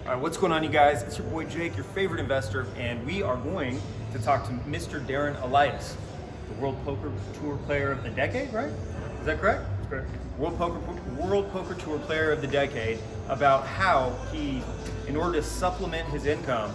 All right, what's going on, you guys? It's your boy Jake, your favorite investor, and we are going to talk to Mr. Darren Elias, the World Poker Tour Player of the Decade, right? Is that correct? That's correct. World Poker Tour Player of the Decade, about how he, in order to supplement his income,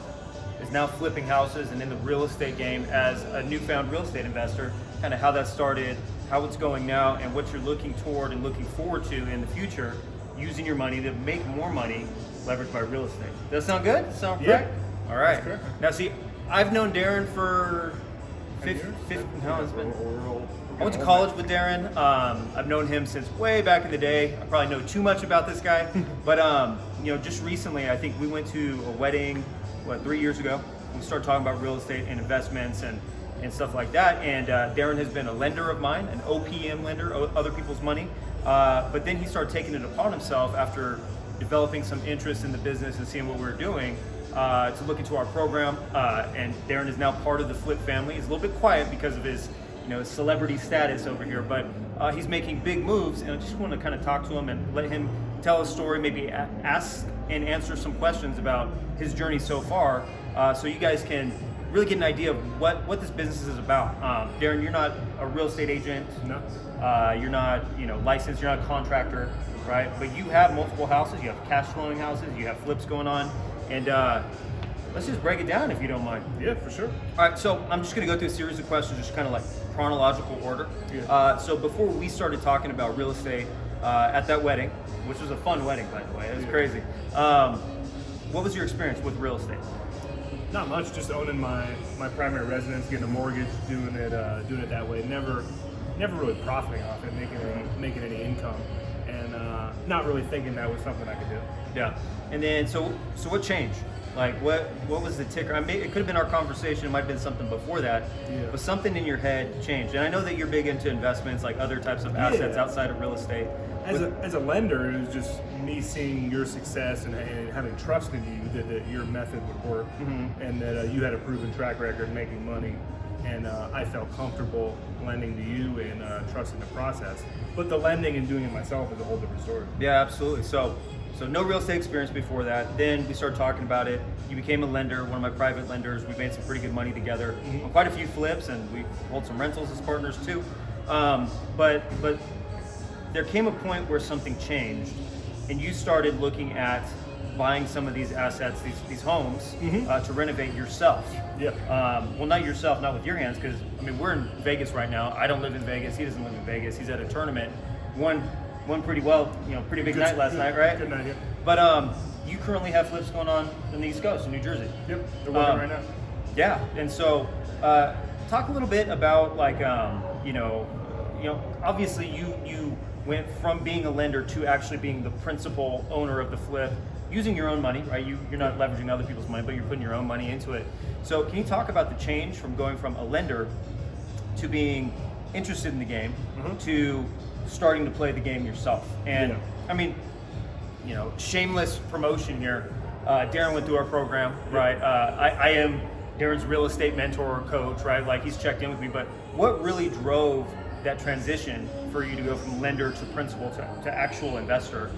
is now flipping houses and in the real estate game as a newfound real estate investor, kind of how that started, how it's going now, and what you're looking toward and looking forward to in the future, using your money to make more money leveraged by real estate. Does that sound good? Sound correct? All right. Now, see, I've known Darren for 15. No, it's been. I went to college with Darren. I've known him since way back in the day. I probably know too much about this guy, but just recently, I think we went to a wedding, 3 years ago. We started talking about real estate and investments and stuff like that. And Darren has been a lender of mine, an OPM lender, other people's money. But then he started taking it upon himself after developing some interest in the business and seeing what we were doing to look into our program. And Darren is now part of the Flip family. He's a little bit quiet because of his celebrity status over here, but he's making big moves, and I just want to kind of talk to him and let him tell his story, maybe ask and answer some questions about his journey so far, so you guys can really get an idea of what this business is about. Darren, you're not a real estate agent. No. You're not licensed, you're not a contractor, right? But you have multiple houses, you have cash flowing houses, you have flips going on, and let's just break it down if you don't mind. Yeah, for sure. All right, so I'm just going to go through a series of questions, just kind of like chronological order. Yeah. So before we started talking about real estate at that wedding, which was a fun wedding, by the way, it was crazy. What was your experience with real estate? Not much, just owning my primary residence, getting a mortgage, doing it that way. Never really profiting off it, making any income, and not really thinking that was something I could do. Yeah. And then so what changed? Like what was the ticker? I mean, it could have been our conversation. It might have been something before that. Yeah. But something in your head changed. And I know that you're big into investments, like other types of assets outside of real estate. As a lender, it was just me seeing your success and having trust in you that your method would work, and that you had a proven track record making money, and I felt comfortable lending to you and trusting the process. But the lending and doing it myself is a whole different story. Yeah, absolutely. So no real estate experience before that. Then we started talking about it. You became a lender, one of my private lenders. We made some pretty good money together on quite a few flips, and we hold some rentals as partners too. But there came a point where something changed, and you started looking at buying some of these assets, these homes, to renovate yourself. Yeah. Well, not yourself, not with your hands, because I mean we're in Vegas right now. I don't live in Vegas. He doesn't live in Vegas. He's at a tournament. Won pretty well. Pretty big night last night, right? Good night, yeah. But you currently have flips going on in the East Coast, in New Jersey. Yep. They're working right now. Yeah. And so, talk a little bit about like obviously you went from being a lender to actually being the principal owner of the flip, using your own money, right? You're not leveraging other people's money, but you're putting your own money into it. So can you talk about the change from going from a lender to being interested in the game to starting to play the game yourself? And I mean, shameless promotion here. Darren went through our program, right? I am Darren's real estate mentor or coach, right? Like he's checked in with me, but what really drove that transition for you to go from lender to principal to actual investor,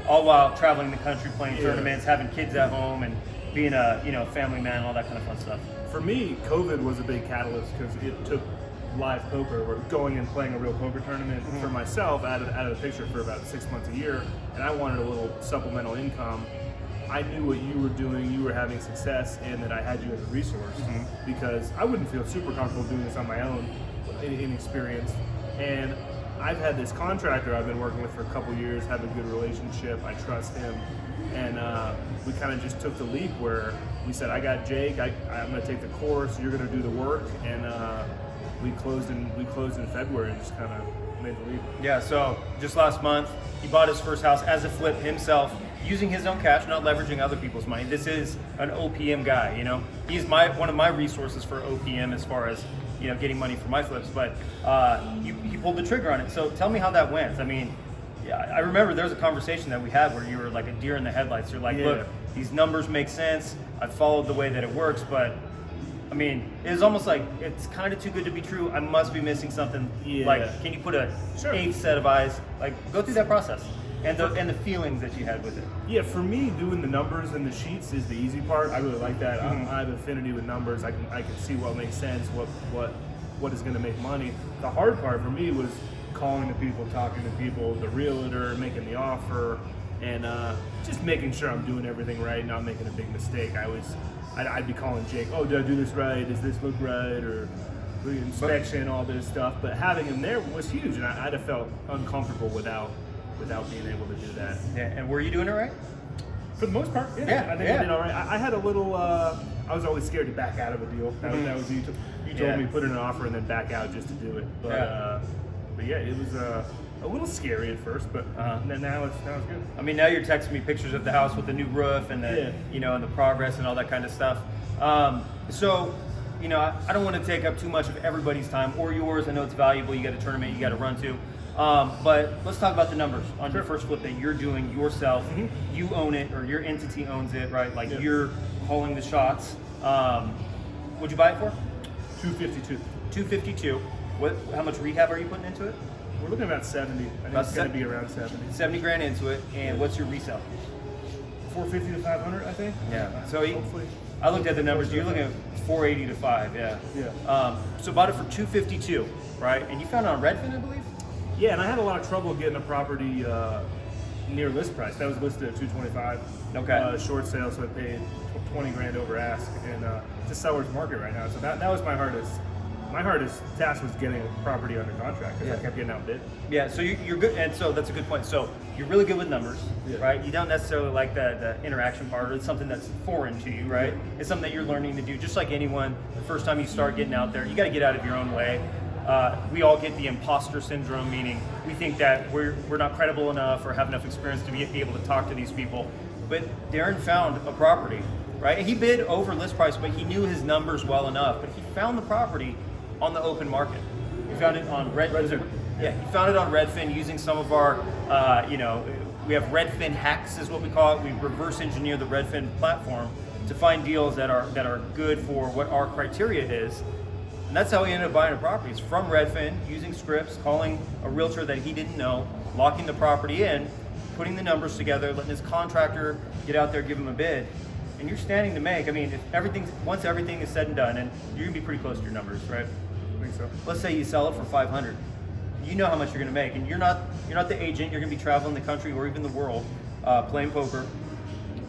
all while traveling the country, playing tournaments, having kids at home, and being a family man, all that kind of fun stuff? For me, COVID was a big catalyst because it took live poker, or going and playing a real poker tournament for myself out of the picture for about 6 months a year, and I wanted a little supplemental income. I knew what you were doing, you were having success, and that I had you as a resource because I wouldn't feel super comfortable doing this on my own, inexperienced. And I've had this contractor I've been working with for a couple years, have a good relationship, I trust him, and we kind of just took the leap where we said, I got Jake, I'm going to take the course, you're going to do the work, and we closed in February and just kind of made the leap. Yeah, so just last month, he bought his first house as a flip himself, using his own cash, not leveraging other people's money. This is an OPM guy, He's one of my resources for OPM as far as, getting money for my flips, but he pulled the trigger on it. So tell me how that went. I mean, I remember there was a conversation that we had where you were like a deer in the headlights. You're like, look, these numbers make sense. I've followed the way that it works, but I mean, it's almost like it's kind of too good to be true. I must be missing something. Like, can you put a eighth set of eyes? Like, go through that process. and the feelings that you had with it. Yeah, for me, doing the numbers and the sheets is the easy part. I really like that. I have affinity with numbers. I can see what makes sense, what is going to make money. The hard part for me was calling to people, talking to people, the realtor, making the offer, and just making sure I'm doing everything right, not making a big mistake. I'd be calling Jake, oh, did I do this right? Does this look right? Or inspection, all this stuff. But having him there was huge, and I'd have felt uncomfortable without being able to do that. Yeah, and were you doing it right? For the most part, yeah. I think I did all right. I had a little, I was always scared to back out of a deal. That was you told me put in an offer and then back out just to do it. But yeah, it was a little scary at first, but now it's good. I mean, now you're texting me pictures of the house with the new roof and the and the progress and all that kind of stuff. So, I don't want to take up too much of everybody's time or yours. I know it's valuable. You got a tournament you got to run to. But let's talk about the numbers on your first flip that you're doing yourself. You own it, or your entity owns it, right? Like you're calling the shots. What'd you buy it for? $252. $252. How much rehab are you putting into it? We're looking at about 70. I think it's going to be around 70. 70 grand into it, and what's your resale? 450 to 500, I think. Yeah. So hopefully. I looked at the numbers. You're looking at 480 to 5. Yeah. Yeah. So bought it for 252, right? And you found it on Redfin, I believe. Yeah, and I had a lot of trouble getting a property near list price. That was listed at 225. Okay. Short sale, so I paid 20 grand over ask, and it's a seller's market right now. So that was my hardest. My hardest task was getting a property under contract because I kept getting outbid. Yeah, so you're good, and so that's a good point. So you're really good with numbers, right? You don't necessarily like the interaction part, or it's something that's foreign to you, right? It's something that you're learning to do, just like anyone. The first time you start getting out there, you got to get out of your own way. We all get the imposter syndrome, meaning we think that we're not credible enough or have enough experience to be able to talk to these people. But Darren found a property, right? And he bid over list price, but he knew his numbers well enough. But he found the property on the open market. He found it on Redfin. Yeah, he found it on Redfin using some of our, we have Redfin hacks is what we call it. We reverse engineer the Redfin platform to find deals that are good for what our criteria is. And that's how he ended up buying a property. It's from Redfin, using scripts, calling a realtor that he didn't know, locking the property in, putting the numbers together, letting his contractor get out there, give him a bid. And you're standing to make, I mean, once everything is said and done, and you're gonna be pretty close to your numbers, right? I think so. Let's say you sell it for 500. You know how much you're gonna make, and you're not the agent. You're gonna be traveling the country or even the world, playing poker.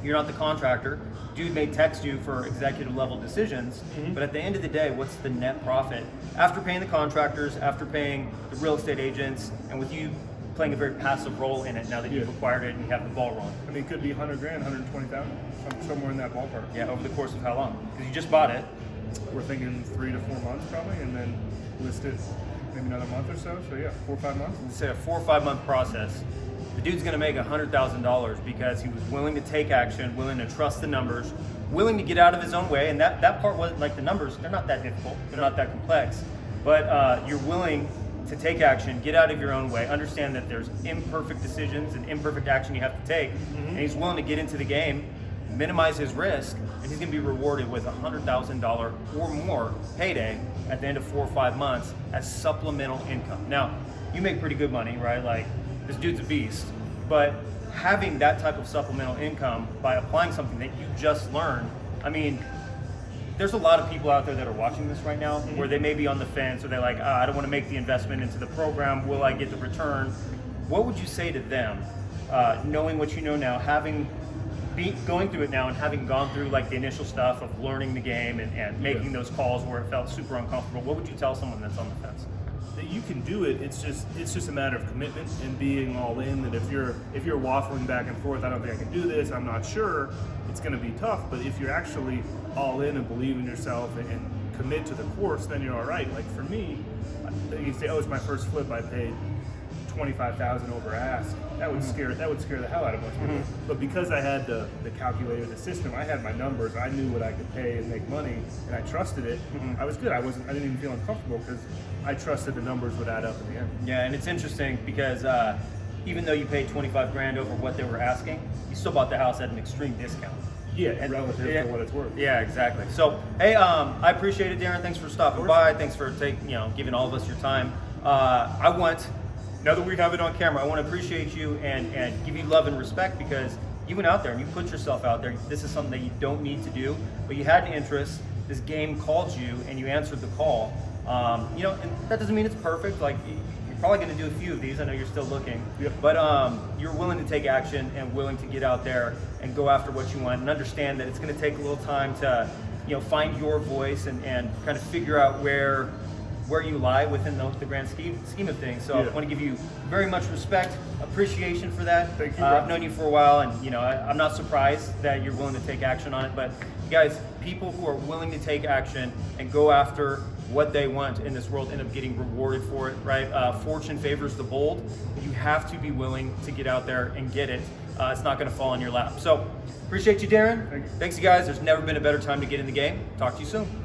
You're not the contractor. Dude may text you for executive level decisions, but at the end of the day, what's the net profit after paying the contractors, after paying the real estate agents, and with you playing a very passive role in it now that you've acquired it and you have the ball rolling? I mean, it could be 100 grand, 120,000, somewhere in that ballpark. Yeah, over the course of how long? Because you just bought it. We're thinking 3 to 4 months probably, and then list it maybe another month or so. So yeah, 4 or 5 months. Let's say a 4 or 5 month process. The dude's gonna make $100,000 because he was willing to take action, willing to trust the numbers, willing to get out of his own way. And that part wasn't like the numbers, they're not that difficult, they're not that complex. But you're willing to take action, get out of your own way, understand that there's imperfect decisions and imperfect action you have to take. And he's willing to get into the game, minimize his risk, and he's gonna be rewarded with $100,000 or more payday at the end of 4 or 5 months as supplemental income. Now, you make pretty good money, right? Like, this dude's a beast, but having that type of supplemental income by applying something that you just learned, I mean, there's a lot of people out there that are watching this right now where they may be on the fence or they're like, I don't want to make the investment into the program, will I get the return? What would you say to them, knowing what you know now, going through it now and having gone through like the initial stuff of learning the game and making those calls where it felt super uncomfortable? What would you tell someone that's on the fence? That you can do it. It's just a matter of commitment and being all in. That if you're waffling back and forth, I don't think I can do this, I'm not sure, it's going to be tough. But if you're actually all in and believe in yourself and commit to the course, then you're all right. Like for me, you say, oh, it's my first flip, I paid $25,000 over ask. That would scare the hell out of most people. But because I had the calculator, the system, I had my numbers, I knew what I could pay and make money, and I trusted it. I was good. I didn't even feel uncomfortable because I trusted the numbers would add up in the end. Yeah, and it's interesting because even though you paid 25 grand over what they were asking, you still bought the house at an extreme discount. Yeah, and relative to what it's worth. Yeah, exactly. So, hey, I appreciate it, Darren. Thanks for stopping by. Thanks for giving all of us your time. I want now that we have it on camera, I want to appreciate you and give you love and respect because you went out there and you put yourself out there. This is something that you don't need to do, but you had an interest. This game called you and you answered the call. And that doesn't mean it's perfect. Like, you're probably going to do a few of these. I know you're still looking, but you're willing to take action and willing to get out there and go after what you want and understand that it's going to take a little time to, find your voice and kind of figure out where you lie within the grand scheme of things. So I want to give you very much respect, appreciation for that. Thank you. I've known you for a while, and I'm not surprised that you're willing to take action on it. But guys, people who are willing to take action and go after what they want in this world end up getting rewarded for it, right? Fortune favors the bold. You have to be willing to get out there and get it. It's not going to fall in your lap. So appreciate you, Darren. Thank you. Thanks, you guys. There's never been a better time to get in the game. Talk to you soon.